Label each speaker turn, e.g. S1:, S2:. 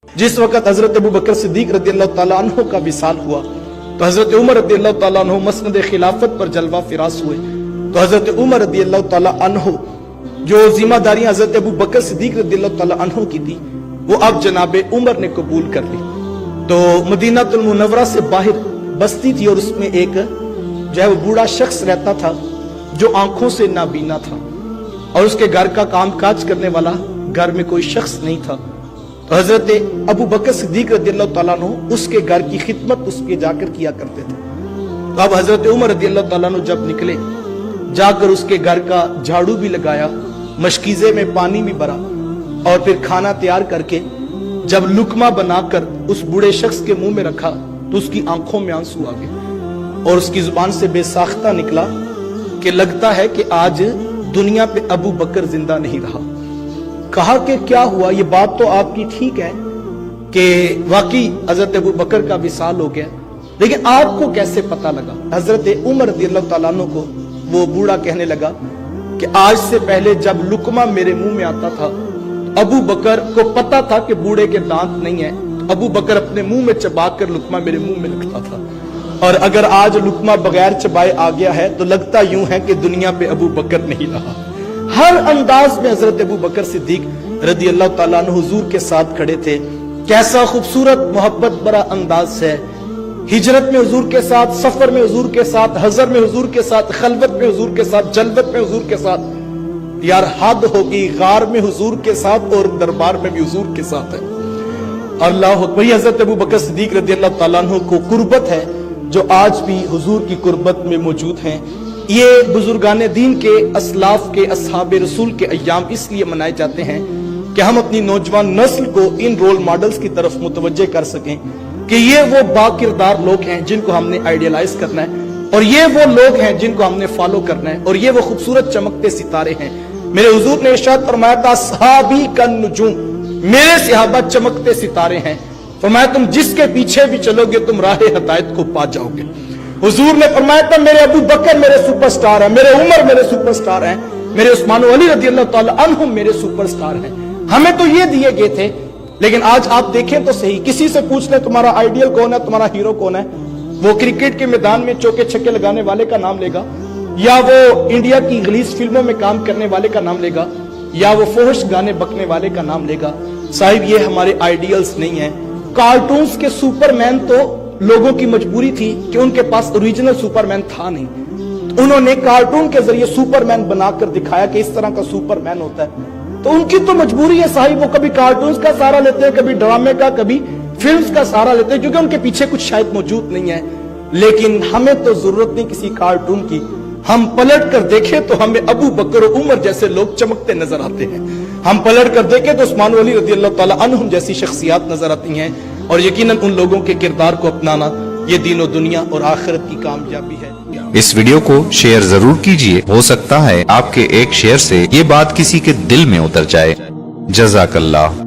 S1: जिस वक्त हजरत अबू बकर सिद्दीक रदियल्लाहु ताला अन्हु का विसाल हुआ तो हजरत उमर रदियल्लाहु ताला अन्हु मसनद खिलाफत पर जलवा फिरास हुए। तो हजरत उमर रदियल्लाहु ताला अन्हु जो जिम्मेदारियां हजरत अबू बकर सिद्दीक रदियल्लाहु ताला अन्हु की थी वो अब जनाबे उमर ने कबूल कर ली। तो मदीनातुल मुनव्वरा से बाहर बस्ती थी और उसमें एक जो है वो बूढ़ा शख्स रहता था जो आंखों से नाबीना था और उसके घर का कामकाज करने वाला घर में कोई शख्स नहीं था। तो हजरत अबू बकर सिद्दीक रदियल्लाहु ताला अन्हु उसके घर की खिदमत उसके जाकर किया करते थे। तो अब हजरत उमर रदियल्लाहु ताला अन्हु जब निकले जाकर उसके घर का झाड़ू भी लगाया, मशकीजे में पानी भी भरा और फिर खाना तैयार करके जब लुकमा बनाकर उस बूढ़े शख्स के मुंह में रखा तो उसकी आंखों में आंसू आ गए और उसकी जुबान से बेसाख्ता निकला कि लगता है कि आज दुनिया पे अबू बकर जिंदा नहीं रहा। कहा कि क्या हुआ, ये बात तो आपकी ठीक है कि वाकई हजरत अबू बकर का विसाल हो गया, लेकिन आपको कैसे पता लगा? हजरत उमर रदियल्लाहु ताला अन्हु को वो बूढ़ा कहने लगा कि आज से पहले जब लुकमा मेरे मुंह में आता था अबू बकर को पता था कि बूढ़े के दांत नहीं है, अबू बकर अपने मुंह में चबाकर लुकमा मेरे मुंह में रखता था, और अगर आज लुकमा बगैर चबाए आ गया है तो लगता यूं है कि दुनिया पे अबू बकर नहीं रहा। हर अंदाज में हजरत अबू बकर सिद्दीक रदियल्लाहु ताला अन्हु हुजूर के साथ खड़े थे। कैसा खूबसूरत मोहब्बत भरा अंदाज है, हिजरत में हुजूर के साथ, सफर में हुजूर के साथ, हजर में हुजूर के साथ, खलवत में हुजूर के साथ, जलवत में हुजूर के साथ। यार हद होगी, गार में हुजूर के साथ और दरबार में भी हुजूर के साथ है। अल्लाह वही हजरत अबू बकर सिद्दीक रदियल्लाहु ताला अन्हु को कुर्बत है जो आज भी हुजूर की कुर्बत में मौजूद हैं। ये बुजुर्गान दीन के असलाफ के असहाब रसूल के अय्याम इसलिए मनाए जाते हैं कि हम अपनी नौजवान नस्ल को इन रोल मॉडल्स की तरफ मुतवज्जे कर सकें कि ये वो बाकिरदार लोग हैं जिनको हमने आइडियलाइज करना है और ये वो लोग हैं जिनको हमने फॉलो करना है और ये वो खूबसूरत चमकते सितारे हैं। मेरे हुजूर ने इरशाद फरमाया था सहाबी कन नुजूम, मेरे सहाबा चमकते सितारे हैं। फरमाया तुम जिसके पीछे भी चलोगे तुम राह हिदायत को पा जाओगे। हुजूर ने फरमाया था मेरे अबू बकर मेरे सुपरस्टार हैं, मेरे उमर मेरे सुपरस्टार हैं, मेरे उस्मान अली रदियल्लाहु ताला अन्हुम मेरे सुपरस्टार हैं। हमें तो ये दिए गए थे, लेकिन आज आप देखें तो सही, किसी से पूछ ले तुम्हारा आइडियल कौन है, तुम्हारा हीरो कौन है, वो क्रिकेट के मैदान में चौके छक्के लगाने वाले का नाम लेगा, या वो इंडिया की इंग्लिश फिल्मों में काम करने वाले का नाम लेगा, या वो फोहश गाने बकने वाले का नाम लेगा। साहिब ये हमारे आइडियल्स नहीं है। कार्टून्स के सुपरमैन तो लोगों की मजबूरी थी कि उनके पास ओरिजिनल सुपरमैन था नहीं, तो उन्होंने कार्टून के जरिए सुपरमैन बनाकर दिखाया कि इस तरह का सुपरमैन होता है। तो उनकी तो मजबूरी है साहिब, वो कभी कार्टून्स का सहारा लेते हैं, कभी ड्रामे का, कभी फिल्म्स का सहारा लेते हैं, क्योंकि उनके पीछे कुछ शायद मौजूद नहीं है। लेकिन हमें तो जरूरत नहीं किसी कार्टून की, हम पलट कर देखें तो हमें अबू बकर और उमर जैसे लोग चमकते नजर आते हैं। हम पलट कर देखें तो उस्मान अली रदियल्लाहु ताला अन्हुम जैसी शख्सियात नजर आती हैं, और यकीनन उन लोगों के किरदार को अपनाना ये दीनो दुनिया और आखिरत की कामयाबी है।
S2: इस वीडियो को शेयर जरूर कीजिए, हो सकता है आपके एक शेयर से ये बात किसी के दिल में उतर जाए। जज़ाकल्लाह।